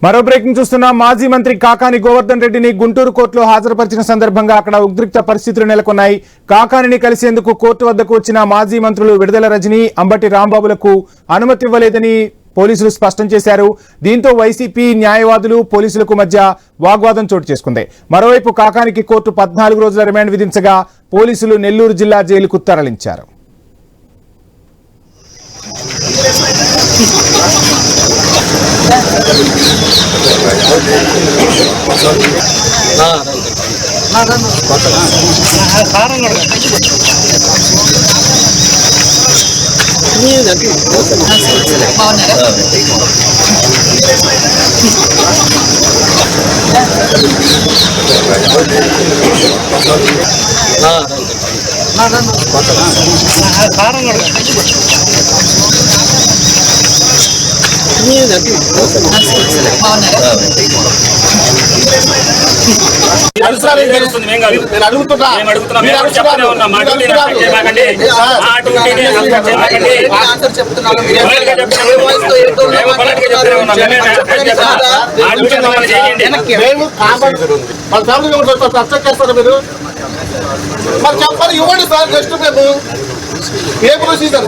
మరో బ్రేకింగ్ చూస్తున్న మాజీ మంత్రి కాకాని గోవర్ధన్ రెడ్డిని గుంటూరు కోర్టులో హాజరుపరిచిన సందర్భంగా అక్కడ ఉద్రిక్త పరిస్థితులు నెలకొన్నాయి. కాకానిని కలిసేందుకు కోర్టు వద్దకు వచ్చిన మాజీ మంత్రులు విడుదల రజని, అంబటి రాంబాబులకు అనుమతి ఇవ్వలేదని పోలీసులు స్పష్టం చేశారు. దీంతో వైసీపీ న్యాయవాదులు పోలీసులకు మధ్య వాగ్వాదం చోటు చేసుకుంది. మరోవైపు కాకానికి కోర్టు 14 రోజుల రిమాండ్ విధించగా పోలీసులు నెల్లూరు జిల్లా జైలుకు తరలించారు. ఇవ్వండి సార్. జస్ట్ మేము ఏ ప్రొసీజర్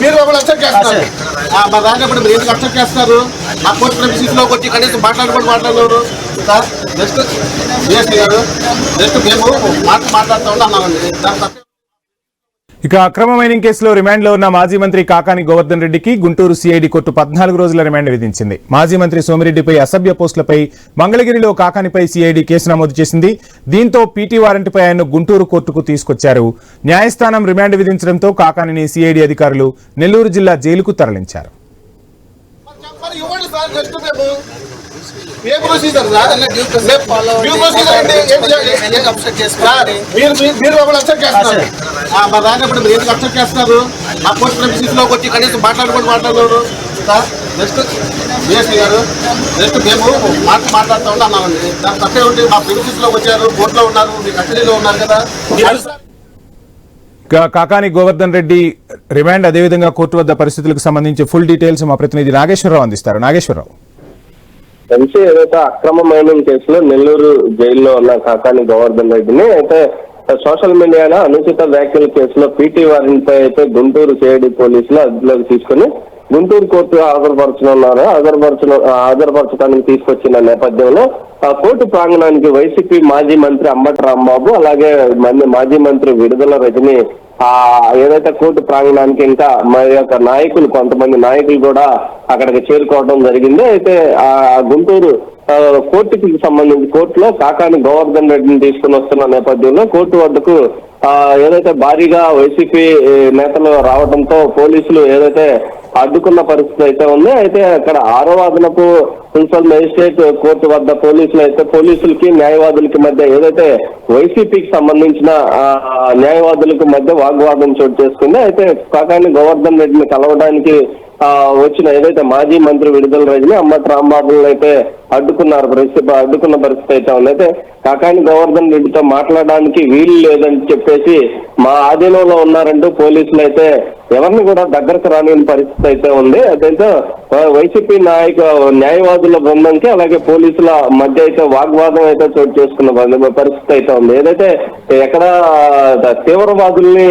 మీరు అబ్జెక్ట్ చేస్తారు. మా రానప్పుడు మీరు ఎందుకు అబ్జెక్ట్ చేస్తారు? ఆ కోర్టు ప్రెమిసెస్ లోకి వచ్చి కనీసం మాట్లాడలేరు సార్. జస్ట్ గారు జస్ట్ మేము మాట్లాడుతూ ఉన్నామండి. ఇక అక్రమ మైనింగ్ కేసులో రిమాండ్లో ఉన్న మాజీ మంత్రి కాకాని గోవర్ధన్ రెడ్డికి గుంటూరు సిఐడి కోర్టు 14 రోజుల రిమాండ్ విధించింది. మాజీ మంత్రి సోమిరెడ్డిపై అసభ్య పోస్టులపై మంగళగిరిలో కాకానిపై సిఐడి కేసు నమోదు చేసింది. దీంతో పీటీ వారెంట్పై ఆయన గుంటూరు కోర్టుకు తీసుకొచ్చారు. న్యాయస్థానం రిమాండ్ విధించడంతో కాకానిని సిఐడి అధికారులు నెల్లూరు జిల్లా జైలుకు తరలించారు. ఏ ప్రొసీజర్ మీరు అబ్జెక్ట్ చేస్తారు. మా రానప్పుడు మీరు ఎందుకు అబ్జెక్ట్ చేస్తారు? ఆ కోర్టు ప్రెమిసెస్ లోకి వచ్చి కనీసం మాట్లాడలేరు సార్. జస్ట్ గారు జస్ట్ మేము మాట్లాడుతూ ఉన్నామండి. దాని తప్పే ఉంటే మా ప్రెమిసెస్ లోకి వచ్చారు, కోర్టులో ఉన్నారు, మీ కస్టడీలో ఉన్నారు కదా. కాకాని గోవర్ధన్ రెడ్డి రిమాండ్ అదేవిధంగా కోర్టు వద్ద పరిస్థితులకు సంబంధించి ఫుల్ డీటెయిల్స్ మా ప్రతినిధి నాగేశ్వరరావు అందిస్తారు. నాగేశ్వరరావు, ఏదైతే అక్రమ మైనింగ్ కేసులో నెల్లూరు జైల్లో ఉన్న కాకాని గోవర్ధన్ రెడ్డిని అయితే సోషల్ మీడియాలో అనుచిత వ్యాఖ్యల కేసులో పీటీ వారెంట్పై అయితే గుంటూరు సిఐడి పోలీసులు అదుపులోకి తీసుకుని గుంటూరు కోర్టు హాజరుపరచడానికి తీసుకొచ్చిన నేపథ్యంలో ఆ కోర్టు ప్రాంగణానికి వైసీపీ మాజీ మంత్రి అంబటి రాంబాబు అలాగే మాజీ మంత్రి విడుదల రజని ఏదైతే కోర్టు ప్రాంగణానికి ఇంకా మరి యొక్క నాయకులు కొంతమంది నాయకులు కూడా అక్కడికి చేరుకోవడం జరిగింది. అయితే ఆ గుంటూరు కోర్టుకి సంబంధించి కోర్టులో కాకాని గోవర్ధన్ రెడ్డిని తీసుకుని వస్తున్న నేపథ్యంలో కోర్టు వద్దకు ఏదైతే భారీగా వైసీపీ నేతలు రావడంతో పోలీసులు ఏదైతే అడ్డుకున్న పరిస్థితి అయితే ఉంది. అయితే అక్కడ 6వ అదనపు ప్రిన్సిపల్ మేజిస్ట్రేట్ కోర్టు వద్ద పోలీసులకి న్యాయవాదులకి మధ్య ఏదైతే వైసీపీకి సంబంధించిన న్యాయవాదులకు మధ్య వాగ్వాదం చోటు చేసుకుంది. అయితే కాకాని గోవర్ధన్ రెడ్డిని కలవడానికి వచ్చిన ఏదైతే మాజీ మంత్రి విడుదల రజని, అంబటి రాంబాబులను అయితే అడ్డుకున్న పరిస్థితి అయితే ఉంది. అయితే కాకాని గోవర్ధన్ రెడ్డితో మాట్లాడడానికి వీలు లేదని చెప్పేసి మా ఆధీనంలో ఉన్నారంటూ పోలీసులు అయితే ఎవరిని కూడా దగ్గరకు రాని పరిస్థితి అయితే ఉంది. అదైతే వైసీపీ న్యాయవాదుల బృందంకి అలాగే పోలీసుల మధ్య అయితే వాగ్వాదం అయితే చోటు చేసుకున్న పరిస్థితి అయితే ఉంది. ఏదైతే ఎక్కడ తీవ్రవాదుల్ని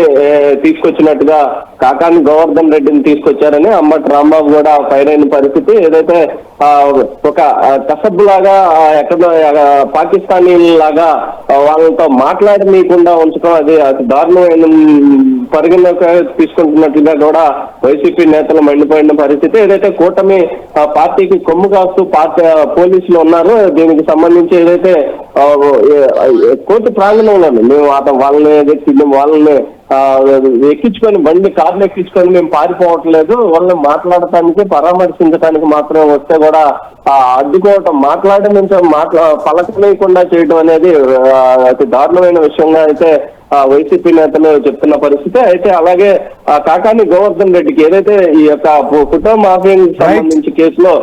తీసుకొచ్చినట్టుగా కాకాని గోవర్ధన్ రెడ్డిని తీసుకొచ్చారని అంబటి రాంబాబు కూడా ఫైర్ అయిన పరిస్థితి. ఏదైతే ఒక కసబ్బులాగా ఎక్కడ పాకిస్తానీ లాగా వాళ్ళతో మాట్లాడనీయకుండా ఉంచడం అది అతి దారుణమైన పరిగణలోకి తీసుకుంటున్నట్లుగా కూడా వైసీపీ నేతలు మండిపోయిన పరిస్థితి. ఏదైతే కూటమి పార్టీకి కొమ్ము కాస్తూ పోలీసులు ఉన్నారు. దీనికి సంబంధించి ఏదైతే కోర్టు ప్రాంగణంలో మేము వాళ్ళని ఎక్కించుకొని కార్లు ఎక్కించుకొని మేము పారిపోవట్లేదు, వాళ్ళని మాట్లాడటానికి పరామర్శించడానికి మాత్రం వస్తే కూడా అడ్డుకోవటం, పలకలేకుండా చేయడం అనేది అతి దారుణమైన విషయంగా అయితే వైసీపీ నేతలు చెప్తున్న పరిస్థితి. అయితే అలాగే కాకాని గోవర్ధన్ రెడ్డికి ఏదైతే ఈ యొక్క ఫోటో మాఫియాకి సంబంధించి కేసులో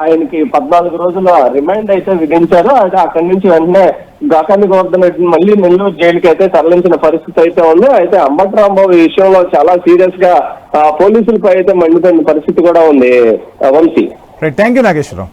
ఆయనకి 14 రోజుల రిమాండ్ అయితే విధించారు. అయితే అక్కడి నుంచి వెంటనే కాకాని గోవర్ధన్ రెడ్డిని మళ్ళీ నెల్లూరు జైలుకి అయితే తరలించిన పరిస్థితి అయితే ఉంది. అయితే అంబటి రాంబాబు ఈ విషయంలో చాలా సీరియస్ గా పోలీసులపై అయితే మండుతున్న పరిస్థితి కూడా ఉంది Vamsi. Right, thank you Nageswararao.